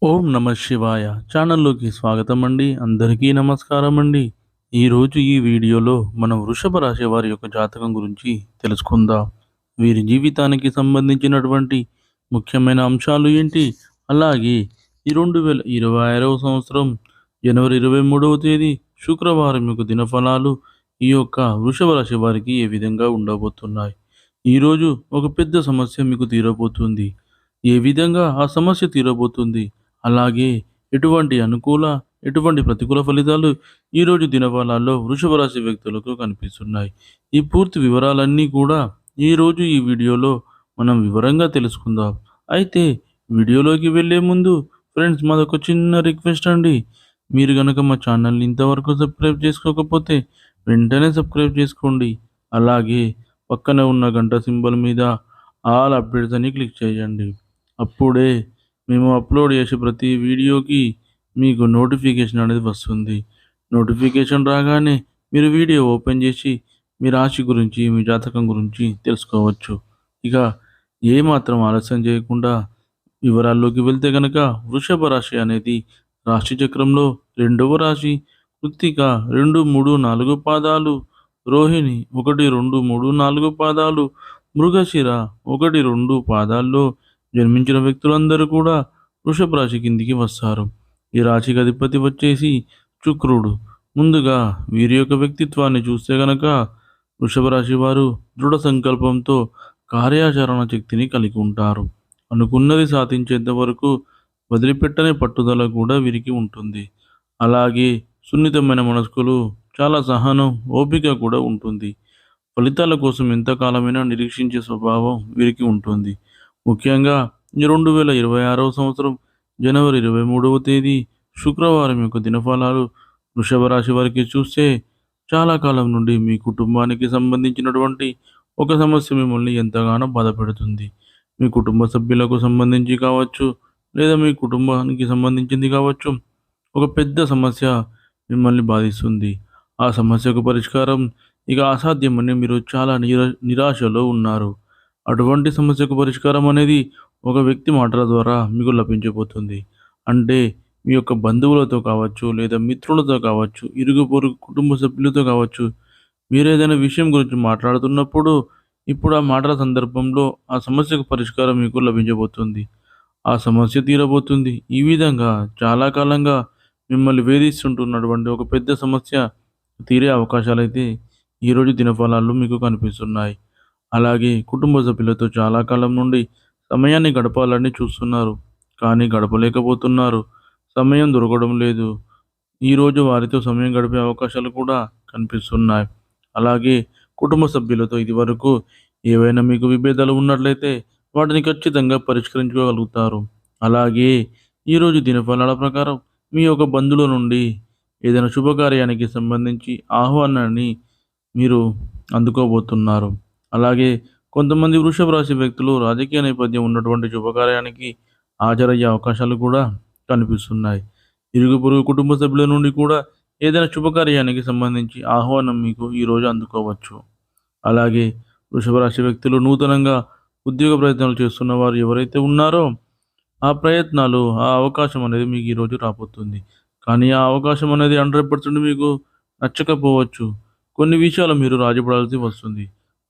ఓం నమ శివాయ ఛానల్లోకి స్వాగతం అండి. అందరికీ నమస్కారం అండి. ఈరోజు ఈ వీడియోలో మనం వృషభ రాశి వారి యొక్క జాతకం గురించి తెలుసుకుందాం. వీరి జీవితానికి సంబంధించినటువంటి ముఖ్యమైన అంశాలు ఏంటి, అలాగే ఈ 2026వ సంవత్సరం జనవరి 23వ తేదీ శుక్రవారం యొక్క దినఫలాలు ఈ యొక్క వృషభ రాశి వారికి ఏ విధంగా ఉండబోతున్నాయి. ఈరోజు ఒక పెద్ద సమస్య మీకు తీరబోతుంది. ఏ విధంగా ఆ సమస్య తీరబోతుంది, అలాగే ఎటువంటి అనుకూల, ఎటువంటి ప్రతికూల ఫలితాలు ఈరోజు దినఫలాల్లో వృషభ రాశి వ్యక్తులకు కనిపిస్తున్నాయి. ఈ పూర్తి వివరాలన్నీ కూడా ఈరోజు ఈ వీడియోలో మనం వివరంగా తెలుసుకుందాం. అయితే వీడియోలోకి వెళ్ళే ముందు ఫ్రెండ్స్, మాదొక చిన్న రిక్వెస్ట్ అండి. మీరు గనక మా ఛానల్ని ఇంతవరకు సబ్స్క్రైబ్ చేసుకోకపోతే వెంటనే సబ్స్క్రైబ్ చేసుకోండి. అలాగే పక్కన ఉన్న గంట సింబల్ మీద ఆల్ అప్డేట్స్ అని క్లిక్ చేయండి. అప్పుడే మేము అప్లోడ్ చేసే ప్రతి వీడియోకి మీకు నోటిఫికేషన్ అనేది వస్తుంది. నోటిఫికేషన్ రాగానే మీరు వీడియో ఓపెన్ చేసి మీ రాశి గురించి, మీ జాతకం గురించి తెలుసుకోవచ్చు. ఇక ఏమాత్రం ఆలస్యం చేయకుండా వివరాల్లోకి వెళ్తే గనక, వృషభ రాశి అనేది రాశి చక్రంలో రెండవ రాశి. కృత్తిక 2, 3, 4 పాదాలు, రోహిణి 1, 2, 3, 4 పాదాలు, మృగశిర 1, 2 పాదాల్లో జన్మించిన వ్యక్తులందరూ కూడా వృషభ రాశి కిందికి వస్తారు. ఈ రాశికి అధిపతి వచ్చేసి శుక్రుడు. ముందుగా వీరి యొక్క వ్యక్తిత్వాన్ని చూస్తే గనక, వృషభ రాశి వారు దృఢ సంకల్పంతో కార్యాచరణ శక్తిని కలిగి ఉంటారు. అనుకున్నది సాధించేంత వరకు వదిలిపెట్టని పట్టుదల కూడా వీరికి ఉంటుంది. అలాగే సున్నితమైన మనస్కులు, చాలా సహనం, ఓపిక కూడా ఉంటుంది. ఫలితాల కోసం ఎంతకాలమైనా నిరీక్షించే స్వభావం వీరికి ఉంటుంది. ముఖ్యంగా ఈ 2026వ సంవత్సరం జనవరి 23వ తేదీ శుక్రవారం యొక్క దినఫలాలు వృషభ రాశి వారికి చూస్తే, చాలా కాలం నుండి మీ కుటుంబానికి సంబంధించినటువంటి ఒక సమస్య మిమ్మల్ని ఎంతగానో బాధపెడుతుంది. మీ కుటుంబ సభ్యులకు సంబంధించి కావచ్చు, లేదా మీ కుటుంబానికి సంబంధించింది కావచ్చు, ఒక పెద్ద సమస్య మిమ్మల్ని బాధిస్తుంది. ఆ సమస్యకు పరిష్కారం ఇక అసాధ్యమని మీరు చాలా నిరాశలో ఉన్నారు. అటువంటి సమస్యకు పరిష్కారం అనేది ఒక వ్యక్తి మాటల ద్వారా మీకు లభించబోతుంది. అంటే మీ యొక్క బంధువులతో కావచ్చు, లేదా మిత్రులతో కావచ్చు, ఇరుగు పొరుగు కుటుంబ సభ్యులతో కావచ్చు, మీరు ఏదైనా విషయం గురించి మాట్లాడుతున్నప్పుడు ఇప్పుడు ఆ మాటల సందర్భంలో ఆ సమస్యకు పరిష్కారం మీకు లభించబోతుంది. ఆ సమస్య తీరబోతుంది. ఈ విధంగా చాలా కాలంగా మిమ్మల్ని వేధిస్తుంటున్నటువంటి ఒక పెద్ద సమస్య తీరే అవకాశాలైతే ఈరోజు దినఫలాల్లో మీకు కనిపిస్తున్నాయి. అలాగే కుటుంబ సభ్యులతో చాలా కాలం నుండి సమయాన్ని గడపాలని చూస్తున్నారు, కానీ గడపలేకపోతున్నారు. సమయం దొరకడం లేదు. ఈరోజు వారితో సమయం గడిపే అవకాశాలు కూడా కనిపిస్తున్నాయి. అలాగే కుటుంబ సభ్యులతో ఇదివరకు ఏవైనా మీకు విభేదాలు ఉన్నట్లయితే వాటిని ఖచ్చితంగా పరిష్కరించుకోగలుగుతారు. అలాగే ఈరోజు దినఫలాల ప్రకారం మీ యొక్క బంధువుల నుండి ఏదైనా శుభకార్యానికి సంబంధించి ఆహ్వానాన్ని మీరు అందుకోబోతున్నారు. అలాగే కొంతమంది వృషభ రాశి వ్యక్తులు రాజకీయ నేపథ్యం ఉన్నటువంటి శుభకార్యానికి హాజరయ్యే అవకాశాలు కూడా కనిపిస్తున్నాయి. ఇరుగు పొరుగు కుటుంబ సభ్యుల నుండి కూడా ఏదైనా శుభకార్యానికి సంబంధించి ఆహ్వానం మీకు ఈరోజు అందుకోవచ్చు. అలాగే వృషభ రాశి వ్యక్తులు నూతనంగా ఉద్యోగ ప్రయత్నాలు చేస్తున్న వారు ఎవరైతే ఉన్నారో, ఆ ప్రయత్నాలు, ఆ అవకాశం అనేది మీకు ఈరోజు రాబోతుంది. కానీ ఆ అవకాశం అనేది 100% మీకు నచ్చకపోవచ్చు. కొన్ని విషయాలు మీరు రాజీపడాల్సి వస్తుంది.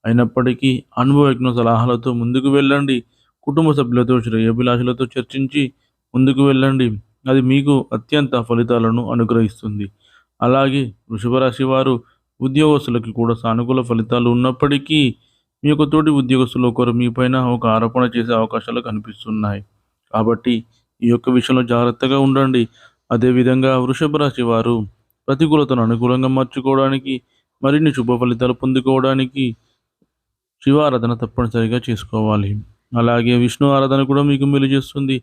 అయినప్పటికీ అనుభవజ్ఞ సలహాలతో ముందుకు వెళ్ళండి. కుటుంబ సభ్యులతో, శ్రేయోభిలాషులతో చర్చించి ముందుకు వెళ్ళండి. అది మీకు అత్యంత ఫలితాలను అనుగ్రహిస్తుంది. అలాగే వృషభ రాశి వారు ఉద్యోగస్తులకి కూడా సానుకూల ఫలితాలు ఉన్నప్పటికీ, మీ యొక్క తోటి ఉద్యోగస్తులు ఒకరు మీపైన ఒక ఆరోపణ చేసే అవకాశాలు కనిపిస్తున్నాయి. కాబట్టి ఈ యొక్క విషయంలో జాగ్రత్తగా ఉండండి. అదేవిధంగా వృషభ రాశి వారు ప్రతికూలతను అనుకూలంగా మార్చుకోవడానికి, మరిన్ని శుభ ఫలితాలు పొందుకోవడానికి శివారాధన తప్పనిసరిగా చేసుకోవాలి. అలాగే విష్ణు ఆరాధన కూడా మీకు మేలు చేస్తుంది.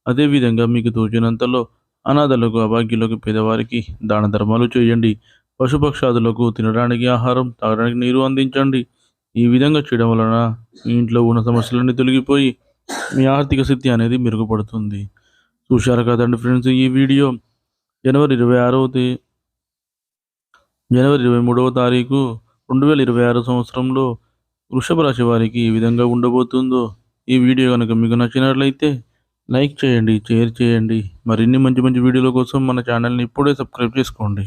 అదేవిధంగా మీకు తోచినంతలో అనాథలకు, అభాగ్యులకు, పేదవారికి దాన ధర్మాలు చేయండి. పశుపక్షాదులకు తినడానికి ఆహారం, తాగడానికి నీరు అందించండి. ఈ విధంగా చేయడం వలన మీ ఇంట్లో ఉన్న సమస్యలన్నీ తొలగిపోయి మీ ఆర్థిక స్థితి అనేది మెరుగుపడుతుంది. చూశారు కదండి ఫ్రెండ్స్, ఈ వీడియో జనవరి 23వ తారీఖు 2026 సంవత్సరంలో వృషభ రాశి వారికి ఈ విధంగా ఉండబోతుందో. ఈ వీడియో కనుక మీకు నచ్చినట్లయితే లైక్ చేయండి, షేర్ చేయండి. మరిన్ని మంచి మంచి వీడియోల కోసం మన ఛానల్ని ఇప్పుడే సబ్స్క్రైబ్ చేసుకోండి.